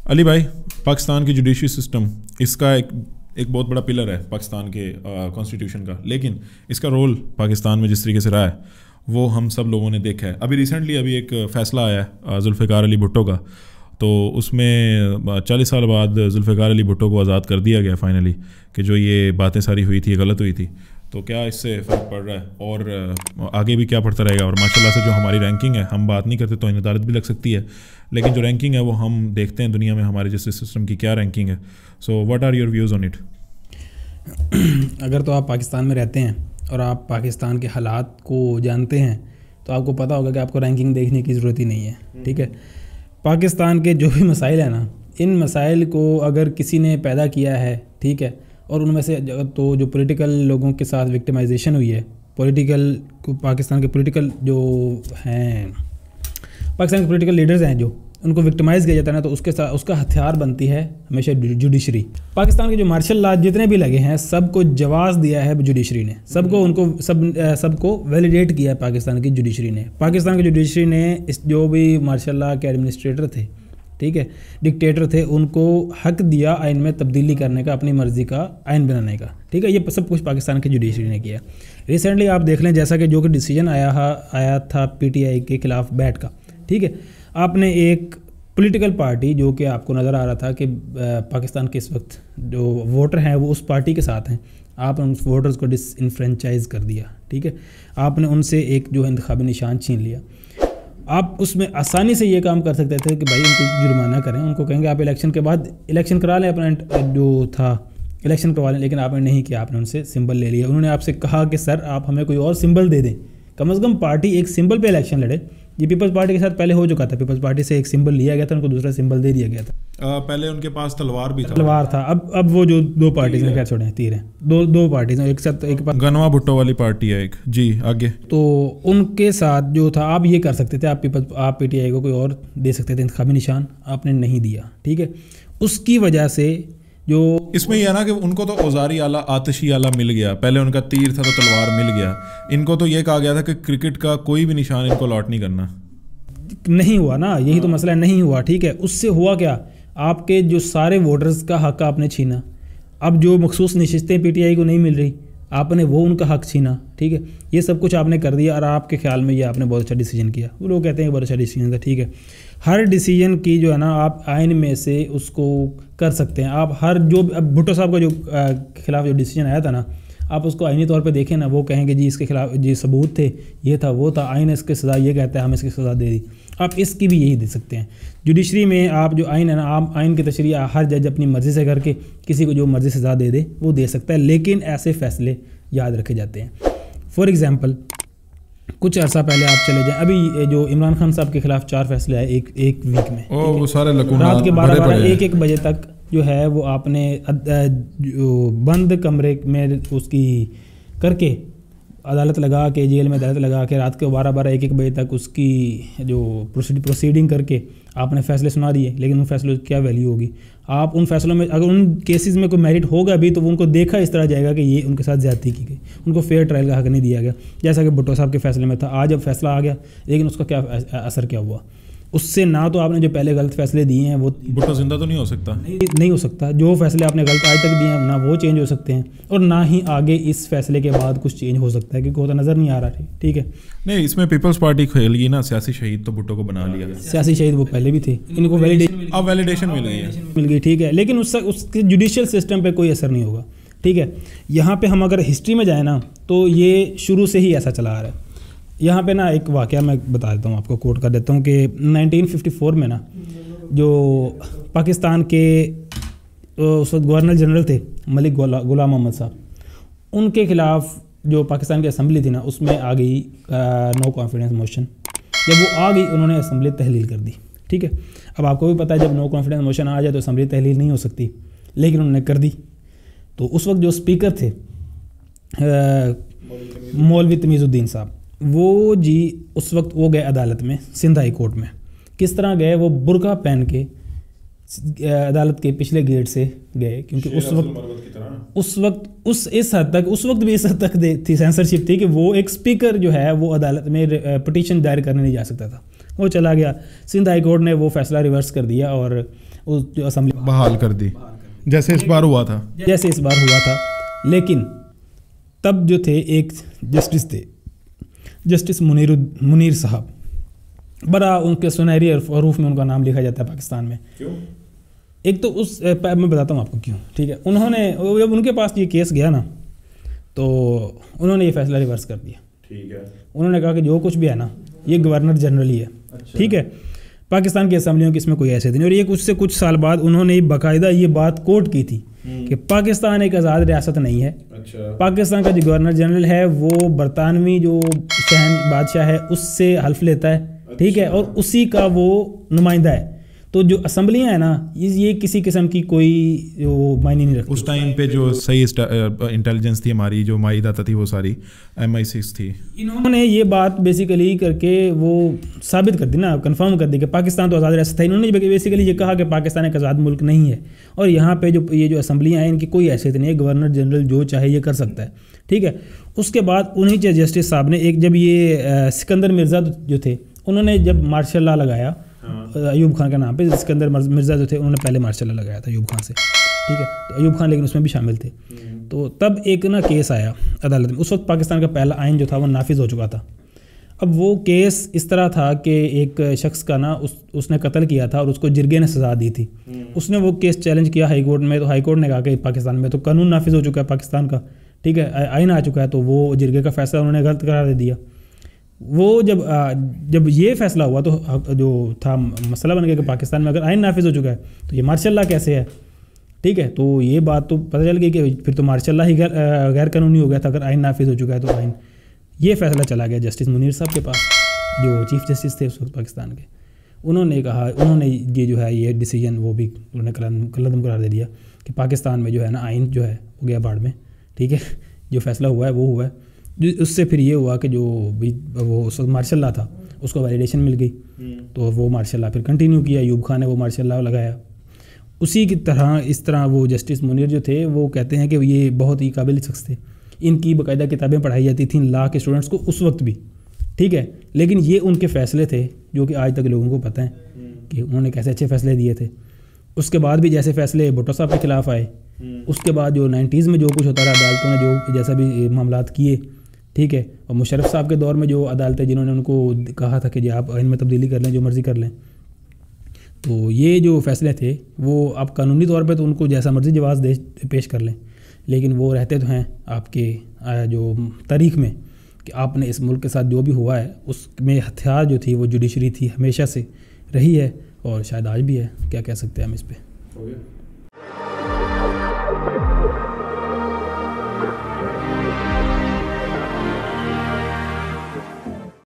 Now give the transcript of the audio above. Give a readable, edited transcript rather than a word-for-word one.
अली भाई, पाकिस्तान की judiciary system इसका एक बहुत बड़ा पिलर है पाकिस्तान के कॉन्स्टिट्यूशन का, लेकिन इसका रोल पाकिस्तान में जिस तरीके से रहा है वो हम सब लोगों ने देखा है। अभी रिसेंटली एक फ़ैसला आया है जुल्फ़िकार अली भुट्टो का, तो उसमें 40 साल बाद जुल्फ़िकार अली भुट्टो को आज़ाद कर दिया गया फाइनली, कि जो ये बातें सारी हुई थी गलत हुई थी। तो क्या इससे फ़र्क पड़ रहा है और आगे भी क्या पड़ता रहेगा? और माशाल्लाह से जो हमारी रैंकिंग है, हम बात नहीं करते तो अदालत भी लग सकती है, लेकिन जो रैंकिंग है वो हम देखते हैं दुनिया में हमारे जस्टिस सिस्टम की क्या रैंकिंग है। So what are your views on it? अगर तो आप पाकिस्तान में रहते हैं और आप पाकिस्तान के हालात को जानते हैं तो आपको पता होगा कि आपको रैंकिंग देखने की ज़रूरत ही नहीं है। ठीक है, पाकिस्तान के जो भी मसाइल हैं ना, इन मसाइल को अगर किसी ने पैदा किया है, ठीक है, और उनमें से तो जो पॉलिटिकल लोगों के साथ विक्टिमाइजेशन हुई है, पाकिस्तान के पॉलिटिकल जो हैं, पाकिस्तान के पॉलिटिकल लीडर्स हैं जो उनको विक्टिमाइज़ किया जाता है ना, तो उसके साथ उसका हथियार बनती है हमेशा जुडिशरी। पाकिस्तान के जो मार्शल लॉ जितने भी लगे हैं सबको जवाज़ दिया है जुडिशरी ने, सबको वैलिडेट किया है पाकिस्तान की जुडिशरी ने। पाकिस्तान की जुडिशरी ने इस जो भी मार्शल लॉ के एडमिनिस्ट्रेटर थे, ठीक है, डिक्टेटर थे, उनको हक दिया आइन में तब्दीली करने का, अपनी मर्ज़ी का आइन बनाने का। ठीक है, ये सब कुछ पाकिस्तान की जुडिशरी ने किया। रिसेंटली आप देख लें, जैसा कि जो कि डिसीजन आया था PTI के ख़िलाफ़ बैट का, ठीक है, आपने एक पॉलिटिकल पार्टी जो कि आपको नज़र आ रहा था कि पाकिस्तान के इस वक्त जो वोटर हैं वो उस पार्टी के साथ हैं, आपने उन वोटर्स को डिसइनफ्रेंचाइज कर दिया। ठीक है, आपने उनसे एक जो इंतखाबी निशान छीन लिया। आप उसमें आसानी से ये काम कर सकते थे कि भाई उनको जुर्माना करें, उनको कहेंगे आप इलेक्शन के बाद इलेक्शन करा लें, अपना जो था इलेक्शन करवा लें, लेकिन आपने नहीं किया, आपने उनसे सिंबल ले लिया। उन्होंने आपसे कहा कि सर आप हमें कोई और सिंबल दे दें, कम से कम पार्टी एक सिंबल पे इलेक्शन लड़े। ये पीपल्स पार्टी के साथ पहले हो चुका था, पीपल्स पार्टी से एक सिंबल लिया गया था, उनको दूसरा सिंबल दे दिया गया था। पहले उनके पास तलवार भी था, अब वो जो दो पार्टीज हैं, खैर छोड़े, तीर हैं, दो पार्टीज हैं, एक साथ एक गनवा भुट्टो वाली पार्टी है एक जी, आगे तो उनके साथ जो था आप ये कर सकते थे, आप PTI को कोई और दे सकते थे इंतखाबी निशान, आपने नहीं दिया। ठीक है, उसकी वजह से जो इसमें यह है ना कि उनको तो औजारी आला, आतिशी आला मिल गया, पहले उनका तीर था तो तलवार मिल गया, इनको तो ये कहा गया था कि क्रिकेट का कोई भी निशान इनको लॉट नहीं करना। नहीं हुआ ना, यही तो मसला नहीं हुआ। ठीक है, उससे हुआ क्या, आपके जो सारे वोटर्स का हक आपने छीना। अब जो मखसूस नशिस्तें PTI को नहीं मिल रही, आपने वो उनका हक छीना। ठीक है, ये सब कुछ आपने कर दिया और आपके ख्याल में ये आपने बहुत अच्छा डिसीजन किया। वो लोग कहते हैं बहुत अच्छा डिसीजन था। ठीक है, हर डिसीजन की जो है ना आप आइन में से उसको कर सकते हैं। आप हर जो अब भुट्टो साहब का जो खिलाफ जो डिसीजन आया था ना, आप उसको आइनी तौर पे देखें ना, वो कहेंगे जी इसके खिलाफ जी सबूत थे, ये था वो था, आइन इसकी सज़ा ये कहता है, हम इसकी सज़ा दे दी। आप इसकी भी यही दे सकते हैं। जुडिशरी में आप जो आइन है ना, आप आइन की तशरीह हर जज अपनी मर्ज़ी से करके किसी को जो मर्ज़ी सज़ा दे दे वो दे सकता है, लेकिन ऐसे फ़ैसले याद रखे जाते हैं। फॉर एग्ज़ाम्पल, कुछ अर्सा पहले आप चले जाएं, अभी जो इमरान खान साहब के खिलाफ 4 फैसले आए एक वीक में, वो सारे रात के 12-1 बजे तक जो है वो आपने जो बंद कमरे में उसकी करके अदालत लगा के, जेल में अदालत लगा के, रात के 12-1 बजे तक उसकी जो प्रोसीडिंग करके आपने फ़ैसले सुना दिए। लेकिन उन फैसलों की क्या वैल्यू होगी? आप उन फैसलों में अगर उन केसेस में कोई मेरिट होगा भी तो वो उनको देखा इस तरह जाएगा कि ये उनके साथ ज़्यादती की गई, उनको फेयर ट्रायल का हक नहीं दिया गया, जैसा कि भुट्टो साहब के फैसले में था। आज अब फैसला आ गया, लेकिन उसका क्या असर क्या हुआ? उससे ना तो आपने जो पहले गलत फैसले दिए हैं वो भुट्टो जिंदा तो नहीं हो सकता, नहीं हो सकता। जो फैसले आपने गलत आज तक दिए हैं ना वो चेंज हो सकते हैं, और ना ही आगे इस फैसले के बाद कुछ चेंज हो सकता है, क्योंकि होता नज़र नहीं आ रहा है। ठीक है, नहीं इसमें पीपल्स पार्टी खेली ना, सियासी शहीद तो भुट्टो को बना लिया। सियासी शहीद वो पहले भी थे, इनको वैलिडेशन मिल गई। ठीक है, लेकिन उसके जुडिशियल सिस्टम पर कोई असर नहीं होगा। ठीक है, यहाँ पर हम अगर हिस्ट्री में जाए ना तो ये शुरू से ही ऐसा चला आ रहा है। यहाँ पे ना एक वाक़या मैं बता देता हूँ, आपको कोट कर देता हूँ कि 1954 में ना जो पाकिस्तान के उस वक्त गवर्नर जनरल थे मलिक गुलाम मोहम्मद साहब, उनके ख़िलाफ़ जो पाकिस्तान की असम्बली थी ना उसमें आ गई नो कॉन्फिडेंस मोशन। जब वो आ गई उन्होंने असम्बली तहलील कर दी। ठीक है, अब आपको भी पता है जब नो कॉन्फिडेंस मोशन आ जाए तो असम्बली तहलील नहीं हो सकती, लेकिन उन्होंने कर दी। तो उस वक्त जो स्पीकर थे मौलवी तमीज़ुद्दीन साहब, वो जी उस वक्त वो गए अदालत में, सिंध हाई कोर्ट में। किस तरह गए? वो बुर्का पहन के अदालत के पिछले गेट से गए, क्योंकि उस वक्त इस वक्त भी इस हद तक थी सेंसरशिप थी कि वो एक स्पीकर जो है वो अदालत में पिटीशन दायर करने नहीं जा सकता था। वो चला गया, सिंध हाई कोर्ट ने वो फैसला रिवर्स कर दिया और उस जो असम्बली बहाल कर दी, जैसे इस बार हुआ था। जैसे इस बार हुआ था। लेकिन तब जो थे एक जस्टिस थे, जस्टिस मुनीर साहब, बड़ा उनके सुनहरी हरूफ में उनका नाम लिखा जाता है पाकिस्तान में। क्यों? एक तो मैं बताता हूँ आपको क्यों, ठीक है। उन्होंने जब उनके पास ये केस गया ना, तो उन्होंने ये फैसला रिवर्स कर दिया। ठीक है। उन्होंने कहा कि जो कुछ भी है ना, ये गवर्नर जनरल ही है। अच्छा। ठीक है, पाकिस्तान की असम्बलियों की इसमें कोई हैसियत नहीं। और ये कुछ साल बाद उन्होंने बाकायदा ये बात कोट की थी कि पाकिस्तान एक आज़ाद रियासत नहीं है। अच्छा। पाकिस्तान का जो गवर्नर जनरल है वो बरतानवी जो बादशाह है उससे हल्फ लेता है। ठीक है, और उसी का वो नुमाइंदा है। तो जो असम्बलियाँ हैं ना, ये किसी किस्म की कोई जो मायने नहीं रखती। उस टाइम पे जो सही इंटेलिजेंस थी हमारी, जो माईदाता थी, वो सारी MI6 थी। इन्होंने ये बात बेसिकली करके वो साबित कर दी ना, कंफर्म कर दी कि पाकिस्तान तो आज़ाद रियासत है। इन्होंने बेसिकली ये कहा कि पाकिस्तान एक आज़ाद मुल्क नहीं है, और यहाँ पे जो ये जो असम्बलियाँ हैं इनकी कोई हैसियत नहीं है। गवर्नर जनरल जो चाहे ये कर सकता है। ठीक है, उसके बाद उन्हीं जस्टिस साहब ने एक, जब ये सिकंदर मिर्ज़ा जो थे, उन्होंने जब मार्शल लॉ लगाया अयूब खान के नाम पे, सिकंदर मिर्ज़ा जो थे उन्होंने पहले मार्शल लॉ लगाया था अयूब खान से। ठीक है, तो अयूब खान लेकिन उसमें भी शामिल थे। तो तब एक ना केस आया अदालत में। उस वक्त पाकिस्तान का पहला आइन जो था वो नाफिज हो चुका था। अब वो केस इस तरह था कि एक शख्स का ना उसने कत्ल किया था और उसको जिरगे ने सज़ा दी थी। उसने वो केस चैलेंज किया हाई कोर्ट में, तो हाई कोर्ट ने कहा कि पाकिस्तान में तो कानून नाफिज हो चुका है पाकिस्तान का। ठीक है, आइन आ चुका है, तो वो जिरगे का फैसला उन्होंने गलत करार दे दिया। वो जब ये फैसला हुआ तो जो था मसला बन गया कि पाकिस्तान में अगर आइन नाफिज हो चुका है तो ये मार्शल लॉ कैसे है। ठीक है, तो ये बात तो पता चल गई कि फिर तो मार्शल लॉ ही गैर कानूनी हो गया था। अगर आइन नाफिज हो चुका है तो आइन, ये फैसला चला गया जस्टिस मुनीर साहब के पास, जो चीफ जस्टिस थे उस वक्त पाकिस्तान के। उन्होंने ये जो है ये डिसीजन वो भी उन्होंने कलअदम करार दे दिया कि पाकिस्तान में जो है ना आइन जो है हो गया बाढ़ में। ठीक है, जो फैसला हुआ है वो हुआ है। उससे फिर ये हुआ कि जो भी वो मार्शल लॉ था उसको वैलिडेशन मिल गई, तो वो मार्शल लॉ फिर कंटिन्यू किया। अयूब खान ने वो मार्शल लॉ लगाया। उसी की तरह इस तरह वो जस्टिस मुनीर जो थे वो कहते हैं कि ये बहुत ही काबिल शख्स थे। इनकी बाकायदा किताबें पढ़ाई जाती थी लॉ के स्टूडेंट्स को उस वक्त भी। ठीक है, लेकिन ये उनके फ़ैसले थे जो कि आज तक लोगों को पता है कि उन्होंने कैसे अच्छे फ़ैसले दिए थे। उसके बाद भी जैसे फ़ैसले भुट्टो साहब के ख़िलाफ़ आए, उसके बाद जो 90s में जो कुछ होता रहा, अदालतों ने जो जैसा भी मामलात किए। ठीक है, और मुशर्रफ साहब के दौर में जो अदालतें जिन्होंने उनको कहा था कि जी आप आइन में तब्दीली कर लें, जो मर्ज़ी कर लें, तो ये जो फ़ैसले थे वो आप कानूनी तौर पे तो उनको जैसा मर्ज़ी जवाब पेश कर लें, लेकिन वो रहते तो हैं आपके जो तारीख़ में कि आपने इस मुल्क के साथ जो भी हुआ है उसमें हथियार जो थी वो जुडिशरी थी, हमेशा से रही है और शायद आज भी है। क्या कह सकते हैं हम इस पर।